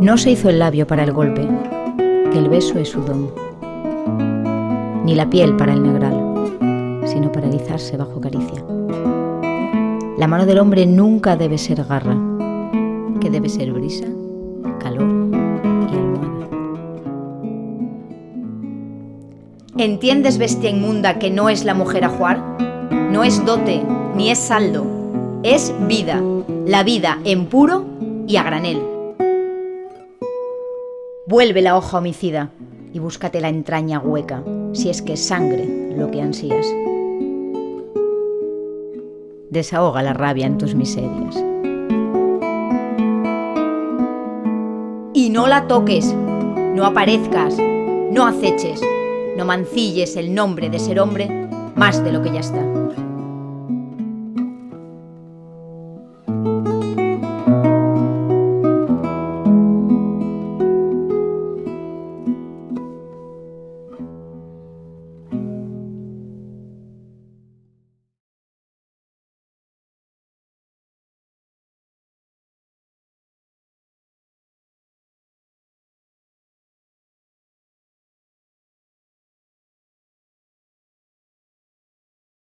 No se hizo el labio para el golpe, que el beso es su don, ni la piel para el negral, sino para erizarse bajo caricia. La mano del hombre nunca debe ser garra, que debe ser brisa, calor y almohada. ¿Entiendes, bestia inmunda, que no es la mujer ajuar? No es dote, ni es saldo, es vida, la vida en puro y a granel. Vuelve la hoja homicida y búscate la entraña hueca, si es que es sangre lo que ansías. Desahoga la rabia en tus miserias. Y no la toques, no aparezcas, no aceches, no mancilles el nombre de ser hombre más de lo que ya está.